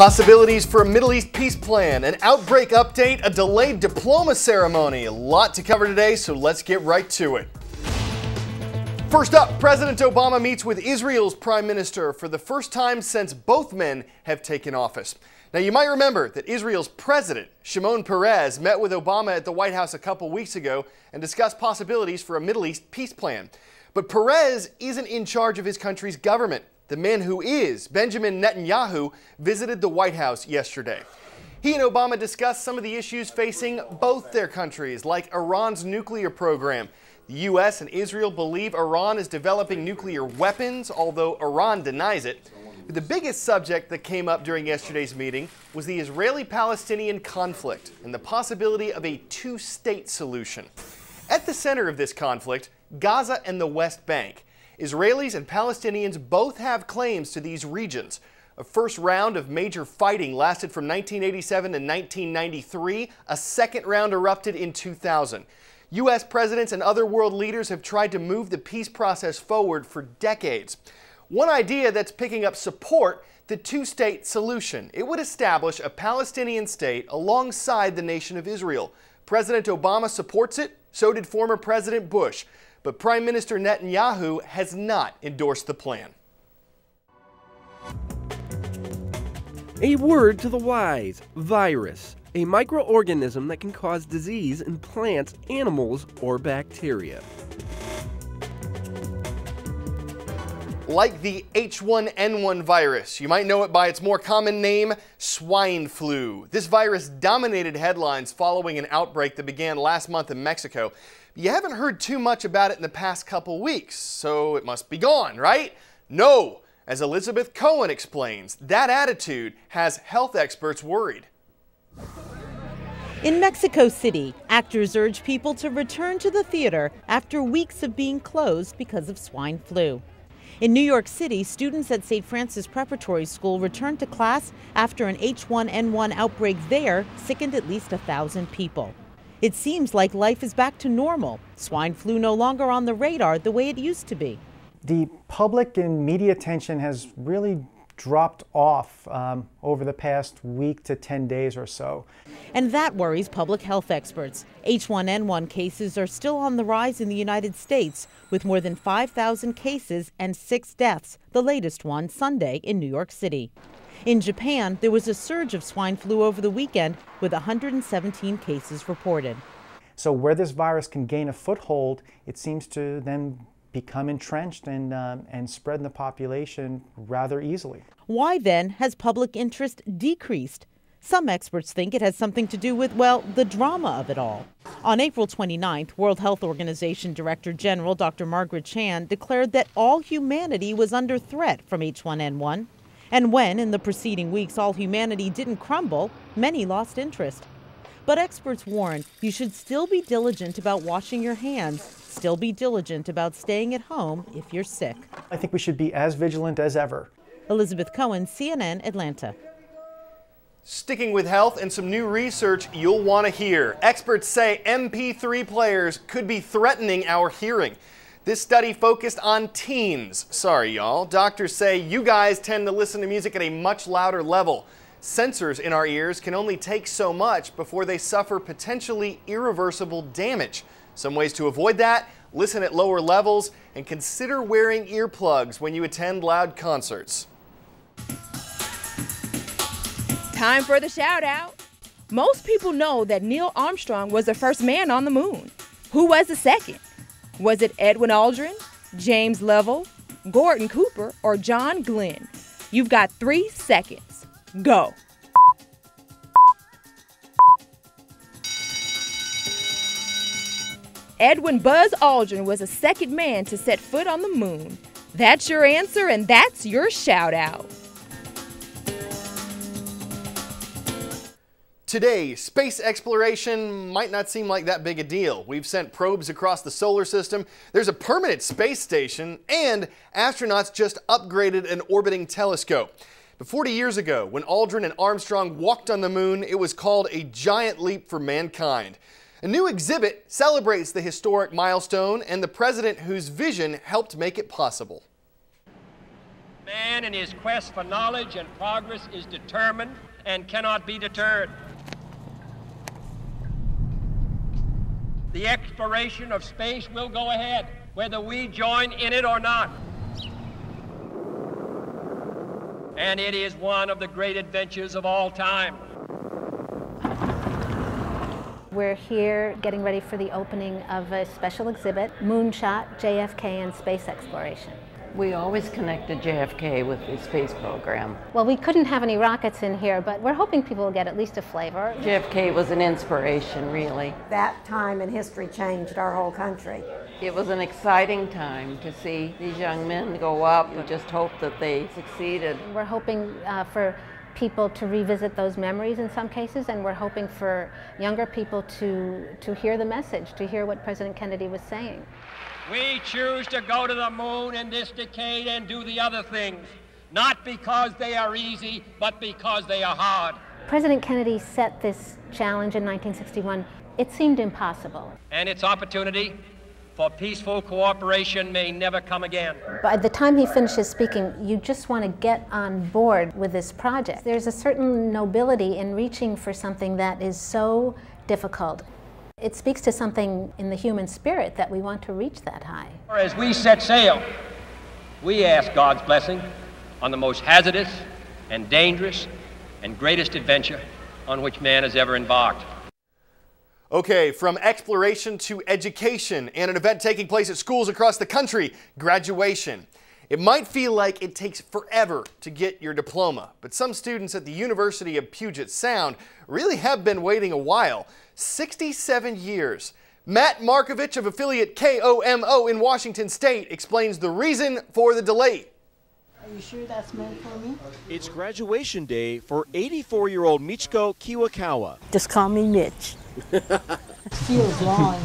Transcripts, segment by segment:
Possibilities for a Middle East peace plan, an outbreak update, a delayed diploma ceremony. A lot to cover today, so let's get right to it. First up, President Obama meets with Israel's Prime Minister for the first time since both men have taken office. Now, you might remember that Israel's President, Shimon Peres, met with Obama at the White House a couple weeks ago and discussed possibilities for a Middle East peace plan. But Peres isn't in charge of his country's government. The man who is, Benjamin Netanyahu, visited the White House yesterday. He and Obama discussed some of the issues facing both their countries, like Iran's nuclear program. The U.S. and Israel believe Iran is developing nuclear weapons, although Iran denies it. But the biggest subject that came up during yesterday's meeting was the Israeli-Palestinian conflict and the possibility of a two-state solution. At the center of this conflict, Gaza and the West Bank. Israelis and Palestinians both have claims to these regions. A first round of major fighting lasted from 1987 to 1993. A second round erupted in 2000. U.S. presidents and other world leaders have tried to move the peace process forward for decades. One idea that's picking up support, the two-state solution. It would establish a Palestinian state alongside the nation of Israel. President Obama supports it, so did former President Bush. But Prime Minister Netanyahu has not endorsed the plan. A word to the wise: virus, a microorganism that can cause disease in plants, animals, or bacteria. Like the H1N1 virus, you might know it by its more common name, swine flu. This virus dominated headlines following an outbreak that began last month in Mexico. You haven't heard too much about it in the past couple weeks, so it must be gone, right? No, as Elizabeth Cohen explains, that attitude has health experts worried. In Mexico City, actors urge people to return to the theater after weeks of being closed because of swine flu. In New York City, students at St. Francis Preparatory School returned to class after an H1N1 outbreak there sickened at least 1,000 people. It seems like life is back to normal. Swine flu no longer on the radar the way it used to be. The public and media attention has really dropped off over the past week to 10 days or so. And that worries public health experts. H1N1 cases are still on the rise in the United States, with more than 5,000 cases and 6 deaths, the latest one Sunday in New York City. In Japan, there was a surge of swine flu over the weekend, with 117 cases reported. So where this virus can gain a foothold, it seems to then become entrenched and spread in the population rather easily. Why then has public interest decreased? Some experts think it has something to do with, well, the drama of it all. On April 29th, World Health Organization Director General Dr. Margaret Chan declared that all humanity was under threat from H1N1. And when, in the preceding weeks, all humanity didn't crumble, many lost interest. But experts warn you should still be diligent about washing your hands, still be diligent about staying at home if you're sick. I think we should be as vigilant as ever. Elizabeth Cohen, CNN, Atlanta. Sticking with health and some new research you'll want to hear. Experts say MP3 players could be threatening our hearing. This study focused on teens. Sorry, y'all. Doctors say you guys tend to listen to music at a much louder level. Sensors in our ears can only take so much before they suffer potentially irreversible damage. Some ways to avoid that: listen at lower levels and consider wearing earplugs when you attend loud concerts. Time for the shout out. Most people know that Neil Armstrong was the first man on the moon. Who was the second? Was it Edwin Aldrin, James Lovell, Gordon Cooper, or John Glenn? You've got 3 seconds. Go. Edwin Buzz Aldrin was the second man to set foot on the moon. That's your answer, and that's your shout out. Today, space exploration might not seem like that big a deal. We've sent probes across the solar system, there's a permanent space station, and astronauts just upgraded an orbiting telescope. But 40 years ago, when Aldrin and Armstrong walked on the moon, it was called a giant leap for mankind. A new exhibit celebrates the historic milestone and the president whose vision helped make it possible. Man in his quest for knowledge and progress is determined and cannot be deterred. The exploration of space will go ahead, whether we join in it or not. And it is one of the great adventures of all time. We're here getting ready for the opening of a special exhibit, Moonshot, JFK and Space Exploration. We always connected JFK with the space program. Well, we couldn't have any rockets in here, but we're hoping people will get at least a flavor. JFK was an inspiration, really. That time in history changed our whole country. It was an exciting time to see these young men go up. We just hope that they succeeded. We're hoping for people to revisit those memories in some cases, and we're hoping for younger people to hear the message, to hear what President Kennedy was saying. We choose to go to the moon in this decade and do the other things, not because they are easy, but because they are hard. President Kennedy set this challenge in 1961. It seemed impossible. And its opportunity for peaceful cooperation may never come again. By the time he finishes speaking, you just want to get on board with this project. There's a certain nobility in reaching for something that is so difficult. It speaks to something in the human spirit that we want to reach that high. As we set sail, we ask God's blessing on the most hazardous and dangerous and greatest adventure on which man has ever embarked. Okay, from exploration to education and an event taking place at schools across the country, graduation. It might feel like it takes forever to get your diploma, but some students at the University of Puget Sound really have been waiting a while. 67 years. Matt Markovich of affiliate KOMO in Washington State explains the reason for the delay. Are you sure that's meant for me? It's graduation day for 84-year-old Michiko Kiwakawa. Just call me Mitch. Feels long.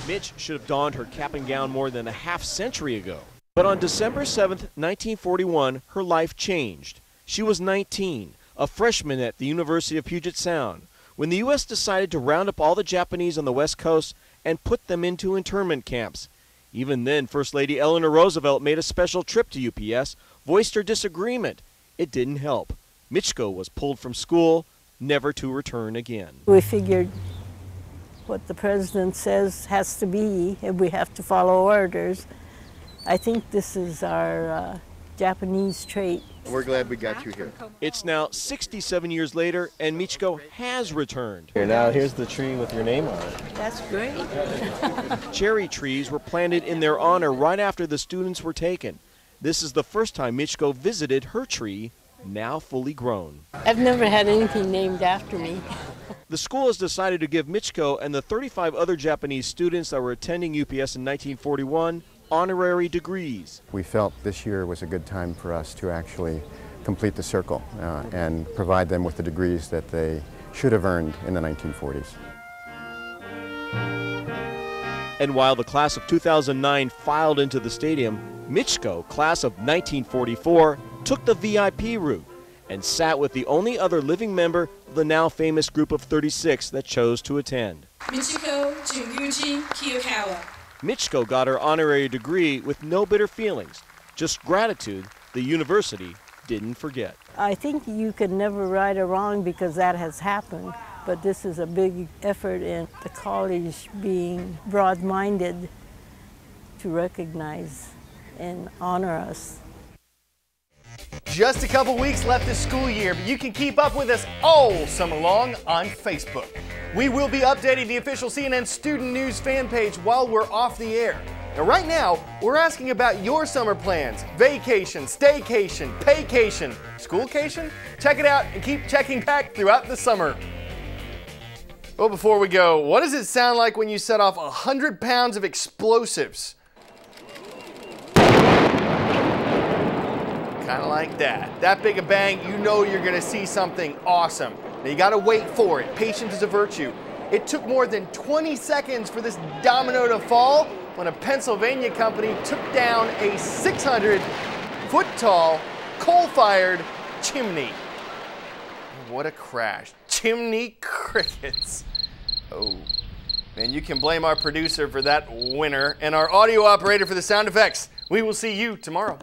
Mitch should have donned her cap and gown more than a half-century ago. But on December 7th, 1941, her life changed. She was 19, a freshman at the University of Puget Sound, when the U.S. decided to round up all the Japanese on the West Coast and put them into internment camps. Even then, First Lady Eleanor Roosevelt made a special trip to UPS, voiced her disagreement. It didn't help. Michiko was pulled from school, never to return again. We figured what the president says has to be, and we have to follow orders. I think this is our Japanese trait. We're glad we got you here. It's now 67 years later, and Michiko has returned. Here now, here's the tree with your name on it. That's great. Cherry trees were planted in their honor right after the students were taken. This is the first time Michiko visited her tree, now fully grown. I've never had anything named after me. The school has decided to give Michiko and the 35 other Japanese students that were attending UPS in 1941 honorary degrees. We felt this year was a good time for us to actually complete the circle and provide them with the degrees that they should have earned in the 1940s. And while the class of 2009 filed into the stadium, Michiko, class of 1944, took the VIP route and sat with the only other living member of the now famous group of 36 that chose to attend. Michiko Junguji Kiyokawa. Michiko got her honorary degree with no bitter feelings, just gratitude the university didn't forget. I think you can never right or wrong because that has happened, but this is a big effort in the college being broad-minded to recognize and honor us. Just a couple weeks left this school year, but you can keep up with us all summer long on Facebook. We will be updating the official CNN Student News fan page while we're off the air. Now right now, we're asking about your summer plans. Vacation, staycation, paycation, schoolcation? Check it out and keep checking back throughout the summer. Well, before we go, what does it sound like when you set off 100 pounds of explosives? Kind of like that. That big a bang, you know you're going to see something awesome. Now you got to wait for it. Patience is a virtue. It took more than 20 seconds for this domino to fall when a Pennsylvania company took down a 600-foot-tall coal-fired chimney. What a crash. Chimney crickets. Oh, man, you can blame our producer for that winner and our audio operator for the sound effects. We will see you tomorrow.